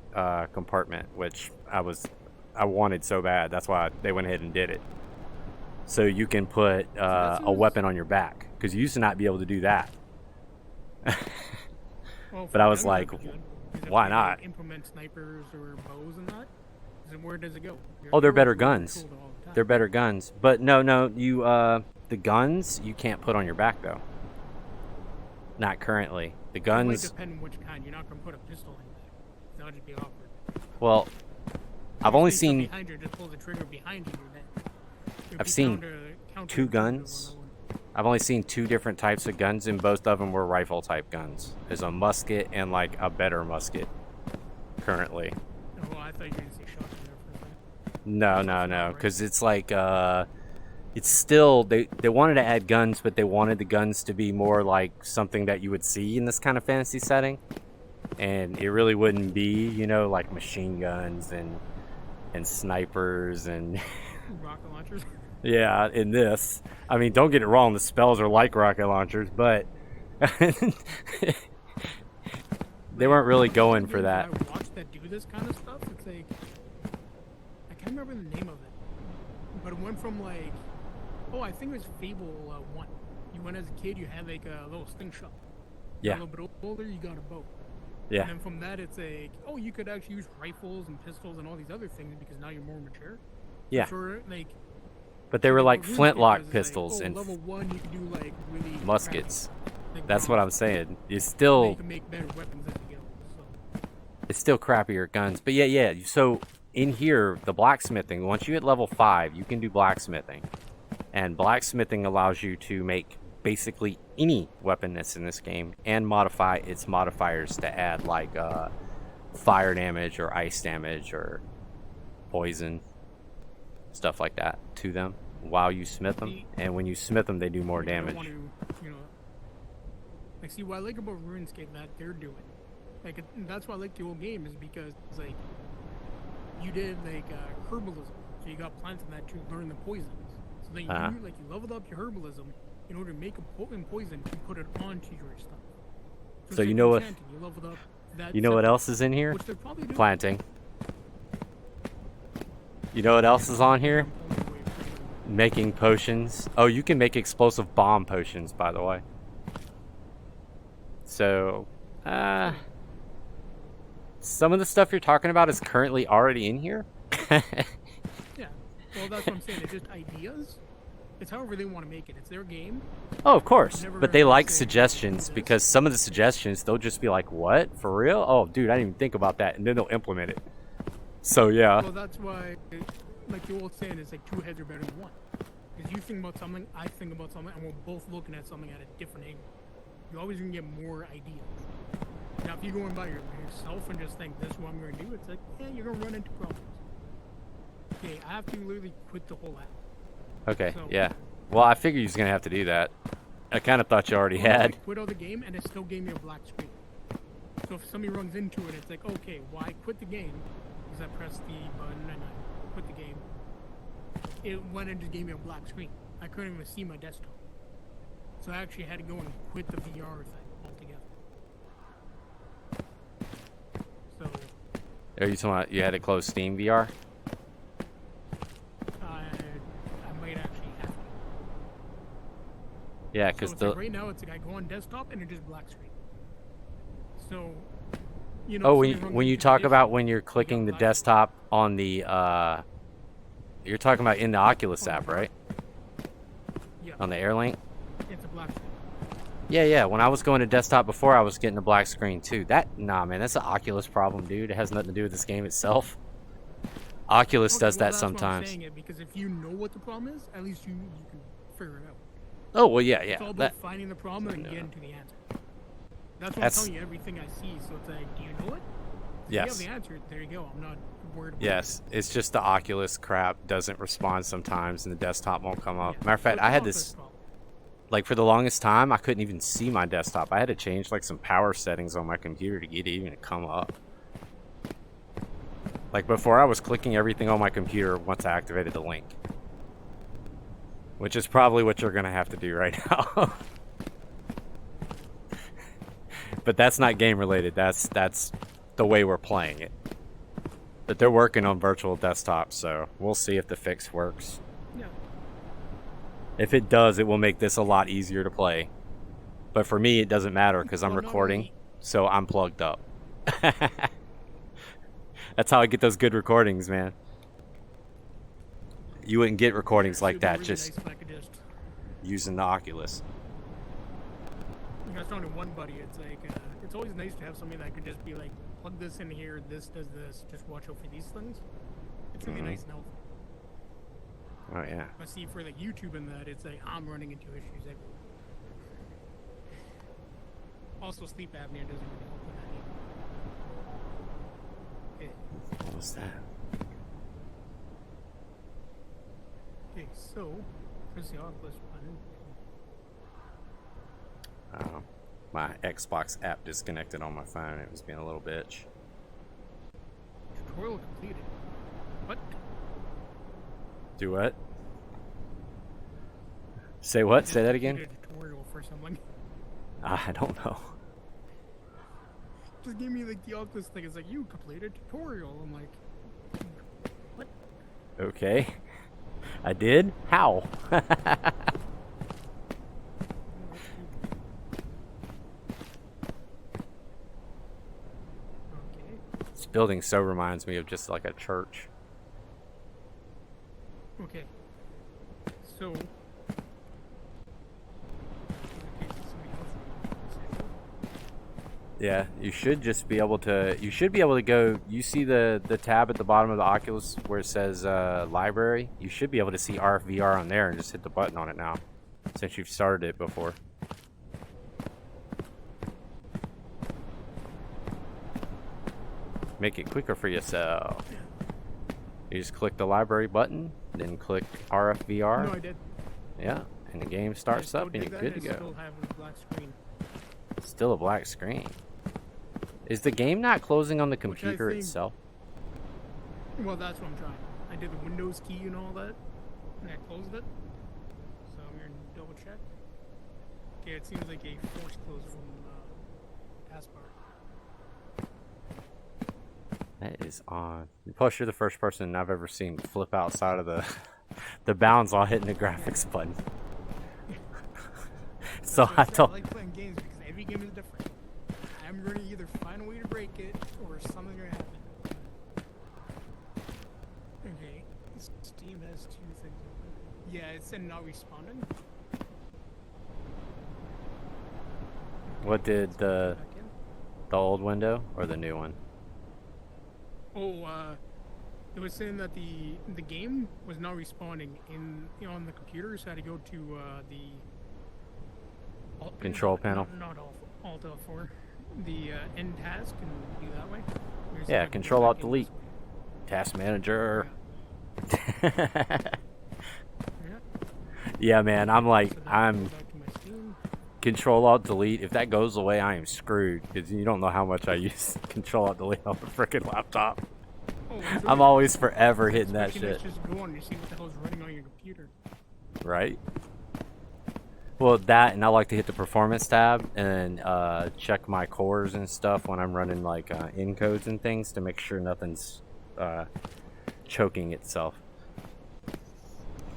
compartment, which I wanted so bad. That's why they went ahead and did it. So you can put a weapon on your back, because you used to not be able to do that. saying. Well, But for I was them, like, that'd be good. 'Cause if why they, not? like, implement snipers or bows and that. Then where does it go? Oh, they're better You're guns. controlled all the time. They're better guns. But no, you the guns you can't put on your back though. Not currently. The It might guns. depend which kind. You're not gonna put a pistol in there. That would just be awkward. Well, I've only Sneak up seen behind you, just pull the trigger behind you. I've seen two guns. I've only seen two different types of guns, and both of them were rifle type guns. There's a musket and like a better musket currently. Oh, I thought you were gonna say shotgun there for a second. No, because it's like it's still they wanted to add guns, but they wanted the guns to be more like something that you would see in this kind of fantasy setting, and it really wouldn't be, you know, like machine guns and snipers and Rocket launchers. yeah, in this. I mean, don't get it wrong, the spells are like rocket launchers, but they weren't really going for that. I watched that do this kind of stuff. It's like I can't remember the name of it, but it went from like, oh, I think it was Fable 1. You went as a kid, you had like a little slingshot. Yeah. A little bit older, you got a bow. Yeah. And then from that, it's like, oh, you could actually use rifles and pistols and all these other things because now you're more mature. Yeah. For like, But they were like RuneScape flintlock is like, pistols oh, and level 1, you can do like really muskets. crappy, like, That's what I'm rounds. saying. It's You still can make better weapons as you go. So. it's still crappier guns. But yeah. So in here, the blacksmithing, once you hit level 5, you can do blacksmithing. And blacksmithing allows you to make basically any weapon that's in this game and modify its modifiers to add like fire damage or ice damage or poison, stuff like that to them while you smith them. And when you smith them, they do more I don't damage. want to, you know, like, see, what I like about RuneScape that they're doing, like, that's why I like the old game is because it's like you did like herbalism, so you got plants in that to learn the poisons. So then you you leveled up your herbalism in order to make a potent poison to put it onto your stuff. So it's you like know what? enchanting. You, leveled up that You know what separate, else is in here? which they're probably doing. Planting. You know what else is on here? I'm only way from Making potions. Oh, you can make explosive bomb potions, by the way. So, some of the stuff you're talking about is currently already in here. Yeah. Well, that's what I'm saying. It's just ideas. It's however they want to make it. It's their game. Oh, of course. Never But they heard them like say, suggestions "Do this." because some of the suggestions, they'll just be like, what? For real? Oh, dude, I didn't even think about that. And then they'll implement it. So, yeah. Well, that's why, like the old saying is like two heads are better than one. Because you think about something, I think about something, and we're both looking at something at a different angle. You're always gonna get more ideas. Now, if you go in by yourself and just think this is what I'm gonna do, it's like, yeah, you're gonna run into problems. Okay, I have to literally quit the whole app. Okay, So- yeah. Well, I figured you was going to have to do that. I kind of thought you already had. I quit out the game, and it still gave me a black screen. So if somebody runs into it, it's like, okay, well, I quit the game because I pressed the button and I quit the game. It went and just gave me a black screen. I couldn't even see my desktop. So I actually had to go and quit the VR thing altogether. So Are you talking about you had to close Steam VR? I might actually have to. Yeah, So because it's the like right now, it's like I go on desktop and it just black screen. So, you know. oh, somebody runs when you into talk the about issue, when you're clicking the black- desktop on the you're talking about in the Oculus app, right? Yeah, On the AirLink. it's a black screen. Yeah. When I was going to desktop before, I was getting a black screen too. Nah, man, that's an Oculus problem, dude. It has nothing to do with this game itself. Oculus Okay, does well, that that's why I'm sometimes. saying it, because if you know what the problem is, at least you can figure it out. Oh well, yeah. It's all about That, finding the problem and no. getting to the answer. That's what That's- I'm telling you. Everything I see, so it's like, do you know it? If Yes. you have the answer, there you go. I'm not worried about Yes, it's just the Oculus crap doesn't respond sometimes, and the desktop won't come it. up. Yeah. Matter of fact, So it's I had an this. office problem. Like for the longest time, I couldn't even see my desktop. I had to change like some power settings on my computer to get it even to come up. Like before, I was clicking everything on my computer once I activated the link, which is probably what you're gonna have to do right now. But that's not game related. That's the way we're playing it. But they're working on virtual desktops, so we'll see if the fix works. Yeah. If it does, it will make this a lot easier to play. But for me, it doesn't matter because I'm Well, not recording, only- so I'm plugged up. That's how I get those good recordings, man. You wouldn't get recordings like It'd be that really just nice if I could just. using the Oculus. I was talking to one buddy. It's like it's always nice to have somebody that could just be like, plug this in here. This does this. Just watch out for these things. It's really Mhm. nice and helpful. Oh yeah. But see, for like YouTube and that, it's like I'm running into issues everywhere. Also, sleep apnea doesn't really help with that either. Okay, What was that? okay, so press the Oculus button. My Xbox app disconnected on my phone. It was being a little bitch. Tutorial completed. What? Do what? Say what? Say that again? Completed a tutorial for something. I don't know. Just give me like the Oculus thing. It's like you completed a tutorial. I'm like, what? Okay. I did? How? Okay. This building so reminds me of just like a church. Okay. So. Yeah, you should just be able to. You should be able to go. You see the tab at the bottom of the Oculus where it says library. You should be able to see RFVR on there and just hit the button on it now, since you've started it before. Make it quicker for yourself. You just click the library button, then click RFVR. No, I did. Yeah, and the game starts up and you're good to I still go. have a black screen. Still a black screen. Is the game not closing on the computer think- itself? Well, that's what I'm trying. I did the Windows key and all that, and I closed it. So I'm gonna double check. Okay, it seems like a force close from taskbar. That is on. Plus, you're the first person I've ever seen flip outside of the the bounds while hitting the graphics button. So I I don't. like playing games because every game is different. I'm going to either find a way to break it or something's going to happen. Okay, Steam has 2 things open. Yeah, it said not responding. What did the old window or the new one? Oh, it was saying that the game was not responding on the computer, so I had to go to the Control panel. Not Alt F4. The end task and do that way. Yeah, Control Alt Delete. Task Manager. Yeah. Yeah, man. I'm like, So then I'm go back to my Steam. Control Alt Delete. If that goes away, I am screwed because you don't know how much I use Control Alt Delete on the freaking laptop. Oh, I'm always forever hitting that especially shit. let's just go on and see what the hell's running on your computer. Right? Well, that, and I like to hit the performance tab and check my cores and stuff when I'm running like encodes and things to make sure nothing's choking itself,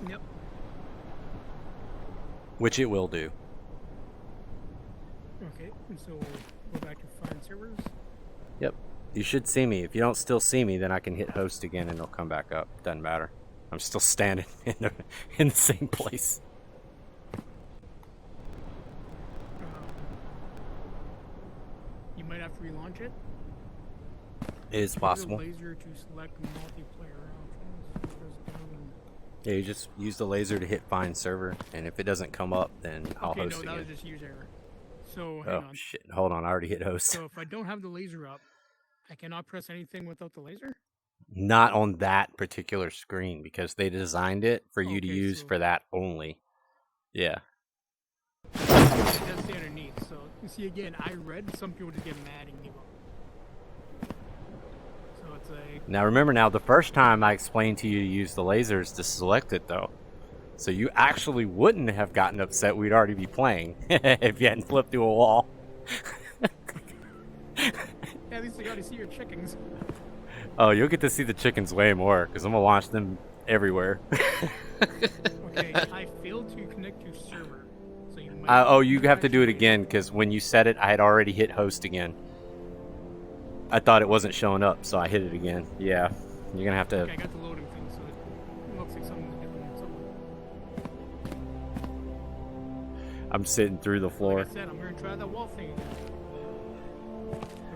Yep. which it will do. Okay, and so go back to find servers. Yep. You should see me. If you don't still see me, then I can hit host again and it'll come back up. Doesn't matter. I'm still standing in the same place. You might have to relaunch it. It is possible. Laser to select multiplayer options. Yeah, you just use the laser to hit find server, and if it doesn't come up, then I'll Okay, host no, again. that was just user error. So hang Oh on. shit! Hold on, I already hit host. So if I don't have the laser up, I cannot press anything without the laser. Not on that particular screen because they designed it for you to Okay, use so- for that only. Yeah. It does stay underneath. So you see again, I read. Some people just get mad and give up. So it's like Now remember, now the first time I explained to you to use the lasers to select it, though, so you actually wouldn't have gotten upset. We'd already be playing if you hadn't flipped through a wall. yeah, at least I got to see your chickens. Oh, you'll get to see the chickens way more because I'm gonna launch them everywhere. Okay, I failed to connect to server. So you might. Oh, you have to do it again because when you said it, I had already hit host again. I thought it wasn't showing up, so I hit it again. Yeah, you're gonna have to. Okay, I got the loading thing, so it looks like something's different. I'm sitting through the floor. Like I said, I'm gonna try that wall thing again.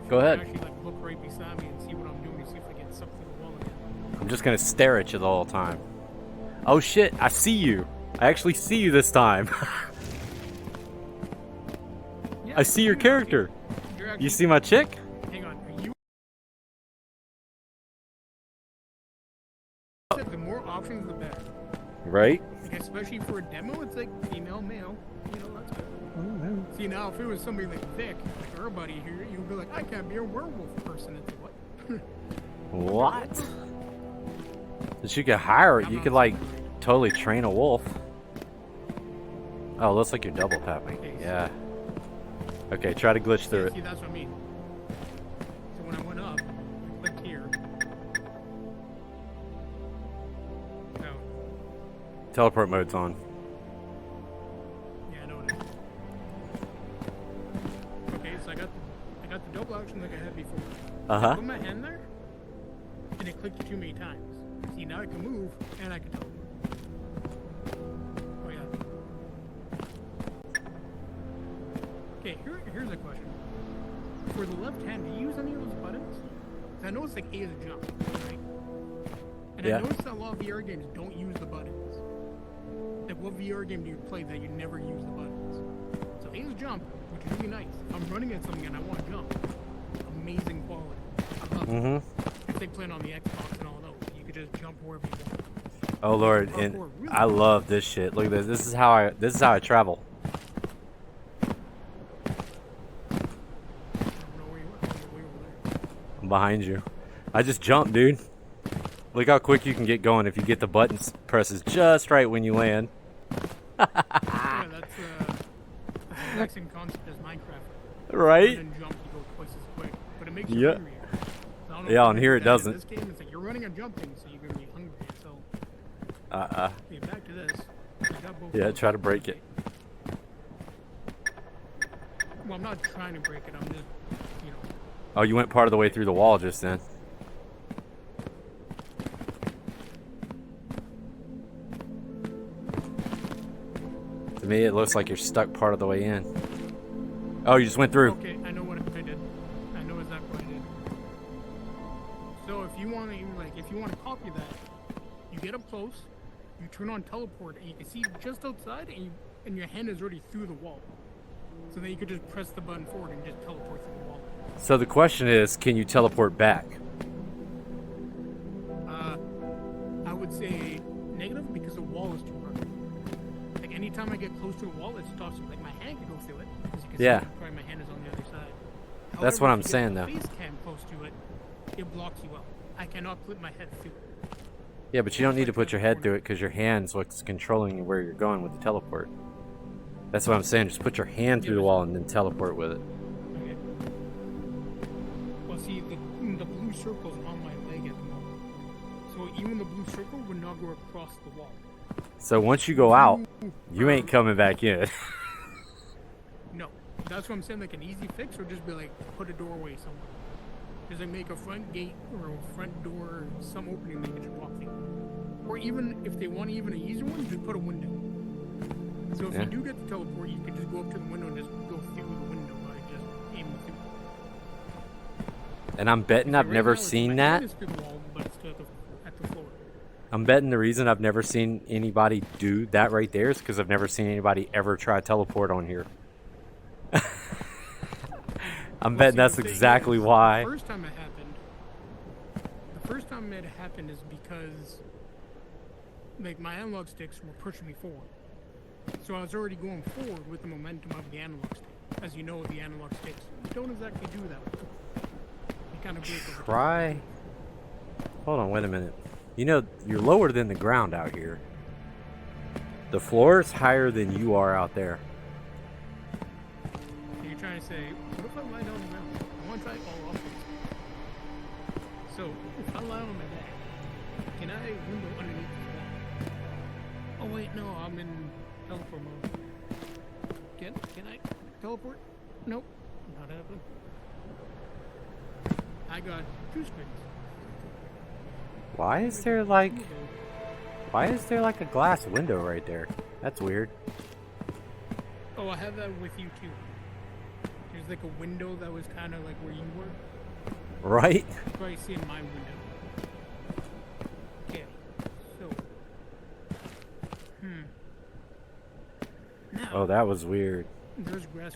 Go ahead. Actually, like look right beside me and see what I'm doing to see if I get something through the wall again. I'm just gonna stare at you the whole time. Oh shit! I see you. I actually see you this time. Yeah, I see your character. You're actually, You see my chick? Hang on, are you? The more options, the better. Right. Like, especially for a demo, it's like female, male. You know, that's good. See, now if it was somebody like Vic, like our buddy here, you'd be like, I can't be a werewolf person. It's like, what? What? But you could hire it. You could like totally train a wolf. Oh, looks like you're double tapping. Okay, so- Yeah. Okay, try to glitch through Yeah, it. see, that's what I mean. So when I went up, I clicked here. Oh, Teleport mode's on. yeah, I know it is. Okay, so I got the double action like I had before. Uh huh. Put my hand there, and it clicked too many times. See, now I can move, and I can teleport. Oh, yeah. Okay, here's a question. For the left hand, do you use any of those buttons? 'Cause I know it's like A is a jump, right? And Yeah. I noticed that a lot of VR games don't use the buttons. Like, what VR game do you play that you never use the buttons? So A is jump, which is really nice. If I'm running at something and I want to jump, amazing quality. I love it. Mm-hmm. If they play it on the Xbox and all those, you could just jump wherever you want. Oh lord, and I love this shit. Look at this. This is how I travel. I don't know where you are. You're way over there. I'm behind you. I just jumped, dude. Look how quick you can get going if you get the button presses just right when you land. Yeah, that's the exact same concept as Minecraft. Right? And jump, you go twice as quick, but it makes Yeah. you hungrier. So I don't know Yeah, if on they here do it that in doesn't. This game, it's like you're running and jumping, so you're gonna be hungry. So yeah, back to this. I got both Yeah, of try them. to break it. Well, I'm not trying to break it. I'm just, you know. Oh, you went part of the way through the wall just then. To me, it looks like you're stuck part of the way in. Oh, you just went through. Okay, I know what I did. I know exactly what I did. So if you want to, like, if you want to copy that, you get up close, you turn on teleport, and you can see just outside, and your hand is already through the wall. So then you could just press the button forward and just teleport through the wall. So the question is, can you teleport back? I would say negative because the wall is too hard. Like anytime I get close to the wall, it stops. Like my hand can go through it. As you can Yeah. see, probably my hand is on the other side. That's However, what if I'm you get saying, the though. face cam close to it, it blocks you out. I cannot put my head through it. Yeah, but you don't need to put your head through it because your hand's what's controlling where you're going with the teleport. That's what I'm saying. Just put your hand through the wall and then teleport with it. Okay. Well, see, the blue circle's on my leg at the moment. So even the blue circle would not go across the wall. So once you go out, you ain't coming back in. No. That's what I'm saying. Like an easy fix would just be like put a doorway somewhere. Just like make a front gate or a front door or some opening they can just walk through. Or even if they want even an easier one, just put a window. So if Yeah. you do get the teleport, you can just go up to the window and just go through the window by just aiming through. And I'm betting I've Right never now, it's seen my that. hand is through the wall, but it's still at the floor. I'm betting the reason I've never seen anybody do that right there is because I've never seen anybody ever try teleport on here. I'm Well, betting see, that's the thing exactly is, why. The first time it happened is because like my analog sticks were pushing me forward. So I was already going forward with the momentum of the analog stick. As you know, the analog sticks don't exactly do that. You kind of break over time. Try. Hold on, wait a minute. You know, you're lower than the ground out here. The floor is higher than you are out there. So you're trying to say, what if I lie down on the ground? I want to try all options. So if I lie on my back, can I window underneath the wall? Oh wait, no, I'm in teleport mode. Can I teleport? Nope, not happening. I got two screens. Why is there like a glass window right there? That's weird. Oh, I have that with you too. There's like a window that was kind of like where you were. Right? You probably see in my window. Okay, so. Now, Oh, that was weird. there's grass.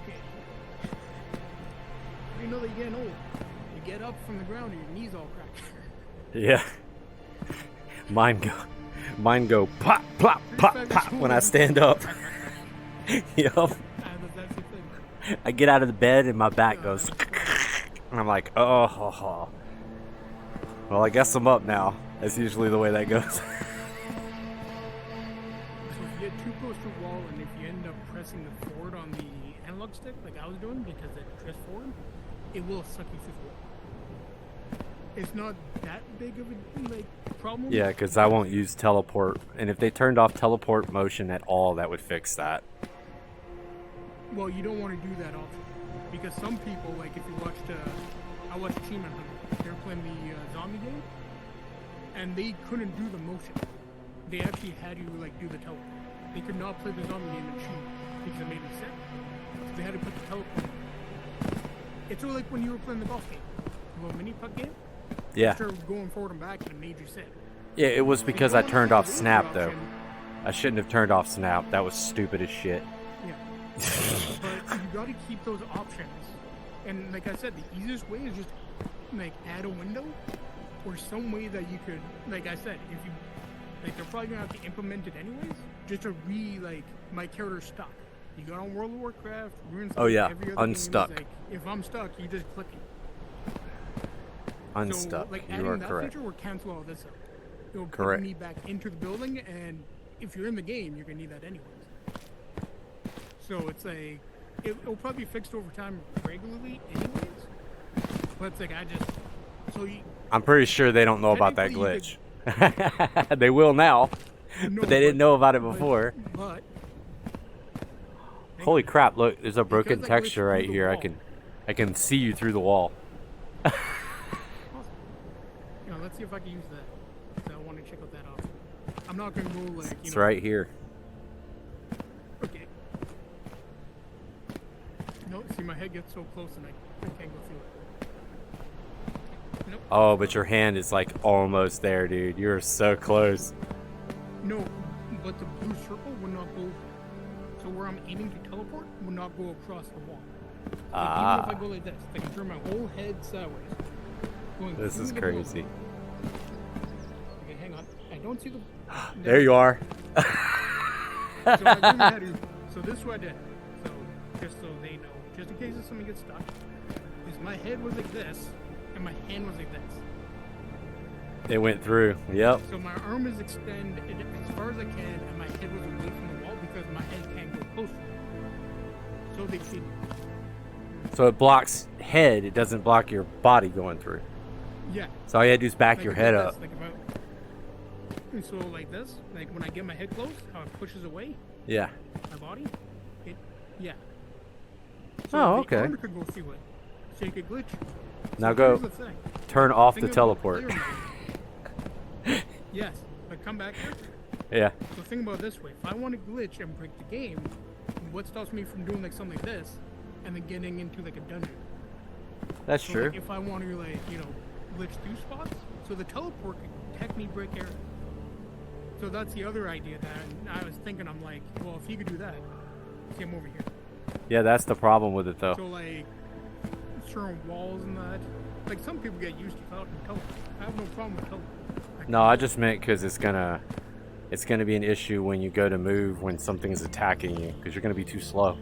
Okay. You know that you're getting old. You get up from the ground and your knees all crack. Yeah. Mine go pop, plop, pop, pop when I stand up. Yup. That's the thing. I get out of the bed and my back goes, and I'm like, oh. Well, I guess I'm up now. That's usually the way that goes. So if you get too close to a wall and if you end up pressing the forward on the analog stick like I was doing because it pressed forward, it will suck you through the wall. It's not that big of a problem. Yeah, because I won't use teleport. And if they turned off teleport motion at all, that would fix that. Well, you don't want to do that often because some people, like if you watched, I watched Achievement Hunter. They were playing the zombie game, and they couldn't do the motion. They actually had you like do the teleport. They could not play the zombie game and cheat because it made them sick. So they had to put the teleport on. It's sort of like when you were playing the golf game, the little mini putt game. Yeah. You started going forward and back and it made you sick. Yeah, it was because I turned off Snap, though. Option, I shouldn't have turned off Snap. That was stupid as shit. Yeah. But you got to keep those options. And like I said, the easiest way is just like add a window or some way that you could, like I said, if you, like they're probably gonna have to implement it anyways, just to my character's stuck. You got on World of Warcraft, ruins. Oh, yeah, every other unstuck. Game is like, if I'm stuck, you just click it. Unstuck. So, like You adding are that correct. feature will cancel all this out. It'll Correct. put me back into the building, and if you're in the game, you're gonna need that anyways. So it's like it'll probably be fixed over time regularly anyways. But like I just so you I'm pretty sure they don't know about that technically glitch. They will now, no, but they didn't know about it but- before. But Holy crap! Look, there's a broken Because I glitched texture through right the here. wall. I can see you through the wall. awesome. You know, let's see if I can use that. So I want to check out that option. I'm not gonna go like you It's know. right here. Okay. No, see my head gets so close and I can't go through it. Nope. Oh, but your hand is like almost there, dude. You're so close. No, but the blue circle would not go. So where I'm aiming to teleport would not go across the wall. Like, even if I go like this, I can turn my whole head sideways. Going This through is the crazy. building. Okay, hang on. I don't see the. There you are. So I really had to. So this is what I did. So just so they know, just in case if something gets stuck, is my head was like this, and my hand was like this. It went through. Yep. So my arm is extended as far as I can, and my head was away from the wall because my head can't go closer. So they see. So it blocks head. It doesn't block your body going through. Yeah. So all you had to do is back Like your if head like up. this, like if I, and so like this, like when I get my head close, how it pushes away Yeah. my body. Yeah. Oh, the okay. arm could go through it, so you could glitch. Now So go here's the thing. turn off Think the about teleport. player mode. Yes, but come back here. Yeah. So think about it this way: if I want to glitch and break the game, what stops me from doing like something like this, and then getting into like a dungeon? That's So, true. like, if I want to like glitch through spots, so the teleport could technically break air. So that's the other idea that I was thinking. I'm like, well, if he could do that, see, I'm over here. Yeah, that's the problem with it though. So like certain walls and that. Like some people get used to teleport. I have no problem with teleport. No, I just meant because it's gonna be an issue when you go to move when something's attacking you because you're gonna be too slow.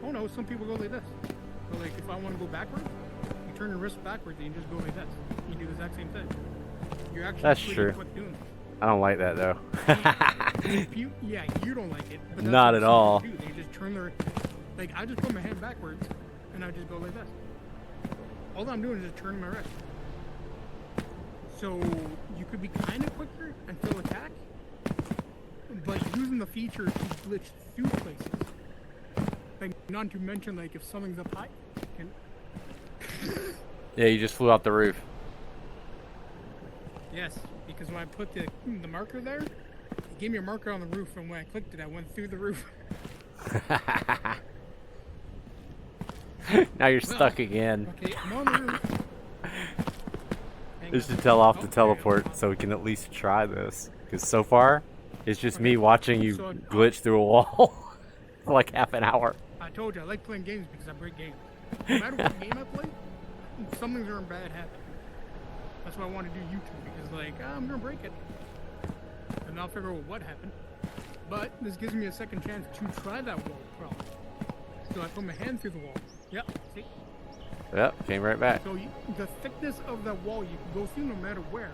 Oh no, some people go like this. So like if I want to go backwards, you turn your wrist backwards and you just go like this. You do the exact same thing. You're actually That's pretty true. quick doing this. I don't like that though. If you don't like it. But that's Not what at some all. people do. They just turn their, like I just put my hand backwards and I just go like this. All I'm doing is just turning my wrist. So you could be kind of quicker and still attack, but using the feature to glitch through places. Like not to mention like if something's up high, can Yeah, you just flew out the roof. yes, because when I put the marker there, it gave me a marker on the roof, and when I clicked it, I went through the roof. Now you're stuck again. Okay, I'm on the roof. Hang We on. should tell off the Oh, teleport so we can at least try this. Because so far, it's just me watching you So, glitch through a wall for like half an hour. I told you I like playing games because I break games. No matter what game I play, some things are in bad habit. That's why I want to do YouTube because like I'm gonna break it, and I'll figure out what happened. But this gives me a second chance to try that wall problem. So I put my hand through the wall. Yep. See? Yep, came right back. So the thickness of that wall you can go through no matter where.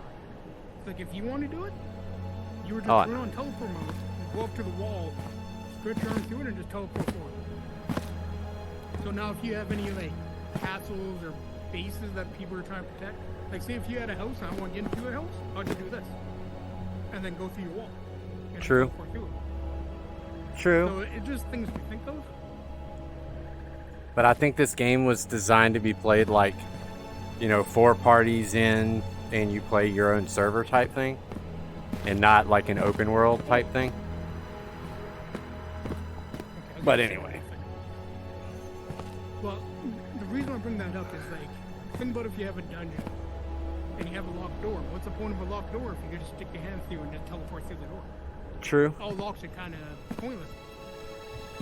Like if you want to do it, you were just Oh, run on teleport mode, go up to the wall, stretch your arm through it, and just teleport forward. So now if you have any like castles or bases that people are trying to protect, like say if you had a house and I want to get into a house, I'll just do this, and then go through your wall. And True. teleport through it. True. So it's just things to think of. But I think this game was designed to be played like, 4 parties in and you play your own server type thing. And not like an open world type thing. Okay, But anyway. Well, the reason I bring that up is like, think about if you have a dungeon and you have a locked door. What's the point of a locked door if you could just stick your hand through and just teleport through the door? True. All locks are kind of pointless.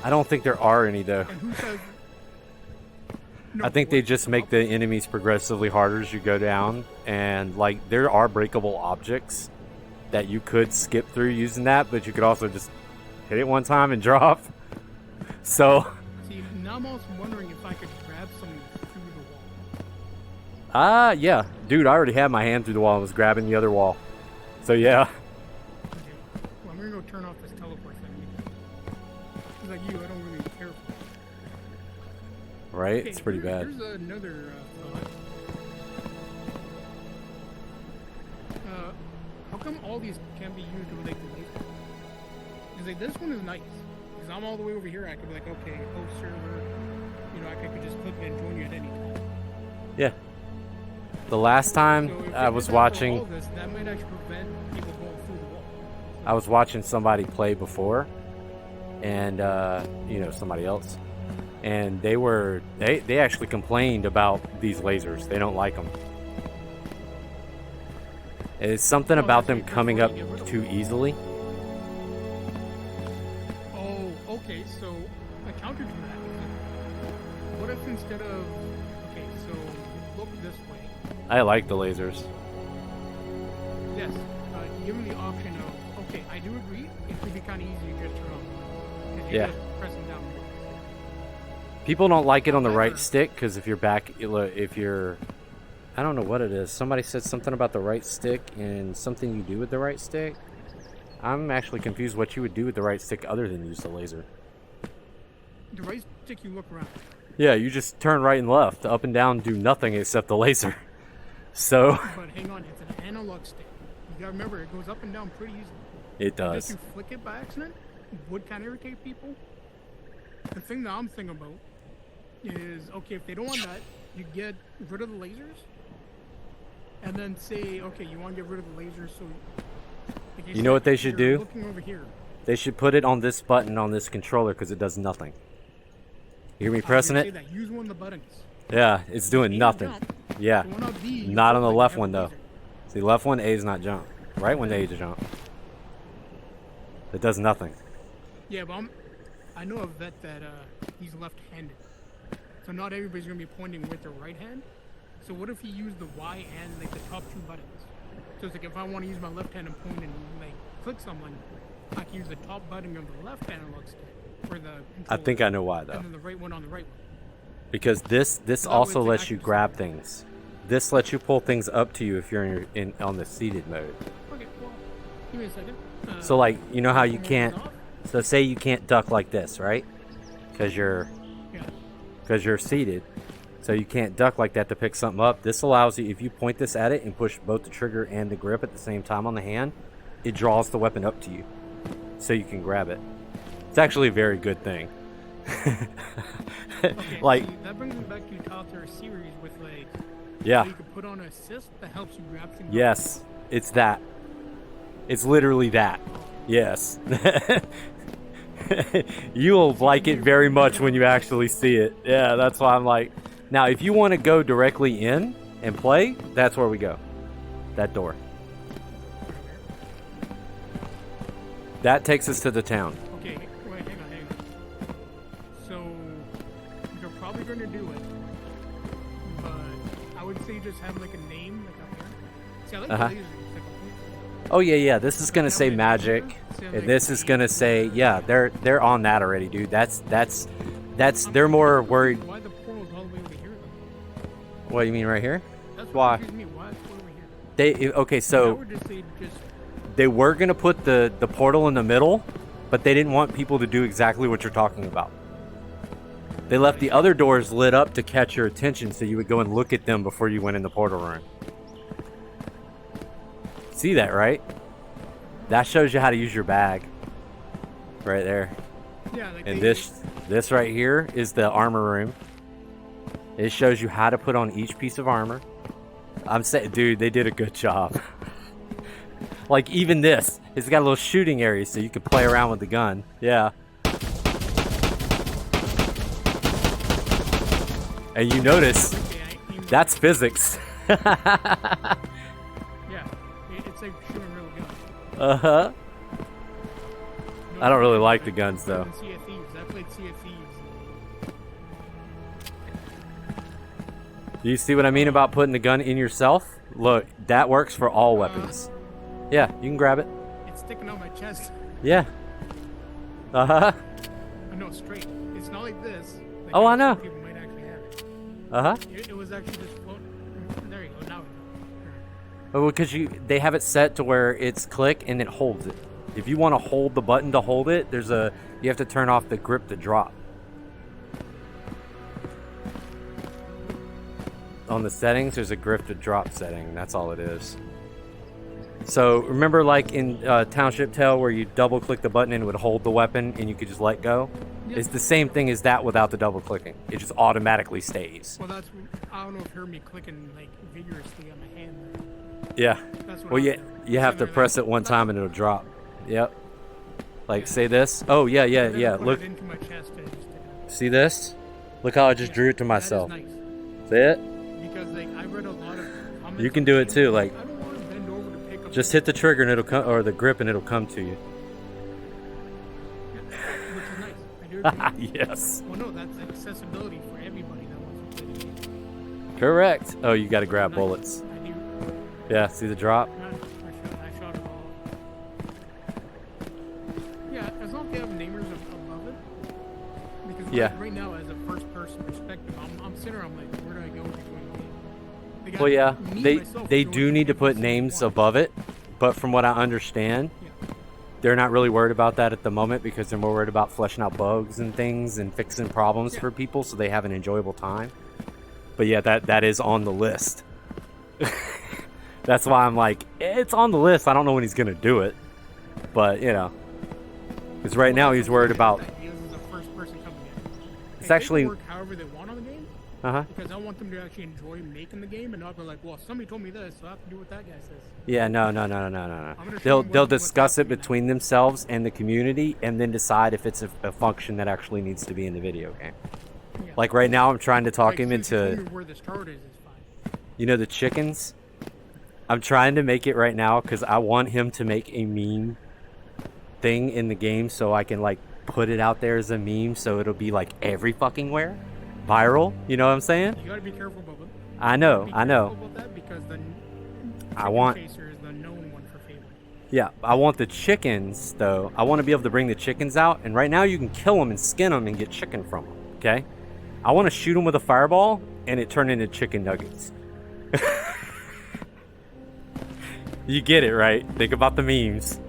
I don't think there are any though. And who says? No, I think they what- just make the enemies progressively harder as you go down. And like there are breakable objects that you could skip through using that, but you could also just hit it one time and drop. So See, now I'm also wondering if I could grab something through the wall. yeah. Dude, I already had my hand through the wall and was grabbing the other wall. So yeah. Okay. Well, I'm gonna go turn off this teleport thing. Because like you, I don't really care for it. right? Okay, It's pretty bad. Here's another thought. How come all these can't be used to relate to laser? Because like this one is nice. Because I'm all the way over here, I could be like, okay, host server. You know, I could just click and join you at any time. Yeah. The last time So if I they was did that for all watching, of this, that might actually prevent people going through the wall. I was watching somebody play before, and you know, somebody else, and they actually complained about these lasers. They don't like them. It's something about them coming up too easily. Oh, okay. So a counter to that. What if instead of so look this way. I like the lasers. Yes. You give them the option of I do agree. It could be kind of easy to just turn on. Because you're just pressing down. People don't like it on the right stick because if you're back, if you're, I don't know what it is. Somebody said something about the right stick and something you do with the right stick. I'm actually confused what you would do with the right stick other than use the laser. The right stick, you look around. Yeah, you just turn right and left. Up and down do nothing except the laser. So. But hang on, it's an analog stick. You gotta remember, it goes up and down pretty easily. It does. If you flick it by accident, it would kind of irritate people. The thing that I'm thinking about is, if they don't want that, you get rid of the lasers. And then say, you want to get rid of the lasers, so... Like you know what they should do? Looking over here. They should put it on this button on this controller because it does nothing. You hear me pressing it? That. Use one of the buttons. Yeah, it's doing nothing. Yeah, so on B, not on the left one though. See, left one, A is not jump. Right one, A is jump. It does nothing. Yeah, but I know a vet that he's left-handed. So not everybody's going to be pointing with their right hand. So what if you use the Y and like the top two buttons? So it's like if I want to use my left hand and point and like click someone, I can use the top button of the left analog stick for the controller. I think I know why though. And then the right one on the right one. Because this So also lets you grab things. This lets you pull things up to you if you're on the seated mode. Okay, well, give me a second. So like, you know how you can't, so say you can't duck like this, right? Because you're seated. So you can't duck like that to pick something up. This allows you, if you point this at it and push both the trigger and the grip at the same time on the hand, it draws the weapon up to you so you can grab it. It's actually a very good thing. Like, see, that brings me back to Telltale series with like, yeah, you could put on an assist that helps you grab things. Yes, it's that. It's literally that. Yes. You'll like it very much when you actually see it. Yeah, that's why I'm like, now if you want to go directly in and play, that's where we go. That door. That takes us to the town. Okay, wait, hang on. So, they're probably going to do it, but I would say just have like a name, like up here. See, I like the lasers, like a point. Oh yeah, this is gonna say magic, and this is gonna say, yeah, they're on that already, dude. That's they're more worried. Why the portal's all the way over here though? What do you mean right here? That's Why? what confused me. Why is the portal over here? So they were gonna put the portal in the middle, but they didn't want people to do exactly what you're talking about. They left the other doors lit up to catch your attention, so you would go and look at them before you went in the portal room. See that, right? That shows you how to use your bag. Right there. Yeah, like and this right here is the armor room. It shows you how to put on each piece of armor. I'm saying, dude, they did a good job. Like even this, it's got a little shooting area so you can play around with the gun. Yeah. And you notice, that's physics. It's like shooting a real gun. Uh-huh. I don't really like the guns though. Sea of Thieves. I played Sea of Thieves. Do you see what I mean about putting the gun in yourself? Look, that works for all weapons. Yeah, you can grab it. It's sticking out my chest. Yeah. Uh-huh. No, straight. It's not like this. Like Oh, I know. People might actually have it. Uh-huh. It was actually just floating. There you go. Now we go. Oh, because they have it set to where it's click and it holds it. If you want to hold the button to hold it, you have to turn off the grip to drop. on the settings, there's a grip to drop setting. That's all it is. So remember, like in Township Tale, where you double click the button and it would hold the weapon, and you could just let go. Yep. It's the same thing as that without the double clicking. It just automatically stays. Well, that's, I don't know if you heard me clicking like vigorously on my hand there. Yeah. That's what Well, I yeah, you have to press it one time and it'll drop. Yep. Like, say this. Oh, yeah, yeah, yeah. Look. Into my chest and just See this? Look how I just drew it to myself. That is nice. See it? Because like I read a lot of comments. You can do it too. Like, I don't want to bend over to pick up. just hit the trigger and it'll come, or the grip, and it'll come to you. Yeah, which is nice. I do agree. Yes. Well, no, that's accessibility for everybody that wants to play the game. Correct. Oh, you got to grab Nice. bullets. I do. Yeah. See the drop? I shot it all. Yeah, as long as they have namers above it. Because Yeah. right now, as a first-person perspective, I'm sitting there, I'm like, where do I go to join the game? They got Well, yeah. me, myself, They doing do need to put every names single one. above it, but from what I understand, Yeah. they're not really worried about that at the moment because they're more worried about fleshing out bugs and things and fixing problems Yeah. for people so they have an enjoyable time. But yeah, that is on the list. That's why I'm like, it's on the list. I don't know when he's gonna do it, but you know, because right now he's worried about. This is a first person coming in. It's They actually. can work however they want on the game, Uh-huh. because I want them to actually enjoy making the game and not be like, well, somebody told me this, so I have to do what that guy says. Yeah, no. I'm gonna show They'll them they'll what's discuss it happening now. between themselves and the community, and then decide if it's a function that actually needs to be in the video game. Yeah. Like right now, I'm trying to talk Like, him since you told into, me where the start is fine. you know, the chickens. I'm trying to make it right now because I want him to make a meme thing in the game so I can like put it out there as a meme so it'll be like every fucking where viral. You know what I'm saying? You gotta be careful about it. I know. Be I know. careful about that because the I chicken want. chaser is the known one for failing. Yeah, I want the chickens though. I want to be able to bring the chickens out, and right now you can kill them and skin them and get chicken from them. Okay, I want to shoot them with a fireball and it turn into chicken nuggets. You get it, right? Think about the memes.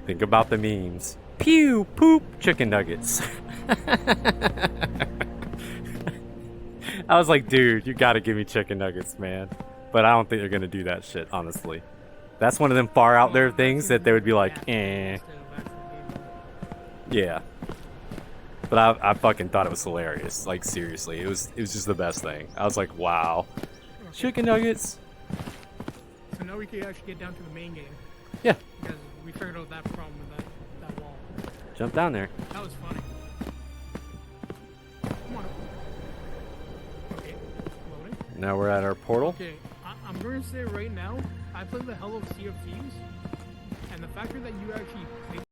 Think about the memes. Pew, poop, chicken nuggets. I was like, dude, you gotta give me chicken nuggets, man. But I don't think they're gonna do that shit, honestly. That's one of them far out there things that they would be like, eh. Yeah. But I fucking thought it was hilarious. Like, seriously, it was just the best thing. I was like, wow. Chicken nuggets. So now we can actually get down to the main game. Yeah. Because we figured out that problem with that wall. Jump down there. That was funny. Come on. Okay. Loading. Now we're at our portal. Okay. I'm going to say right now, I played the hell of Sea of Thieves. And the factor that you actually played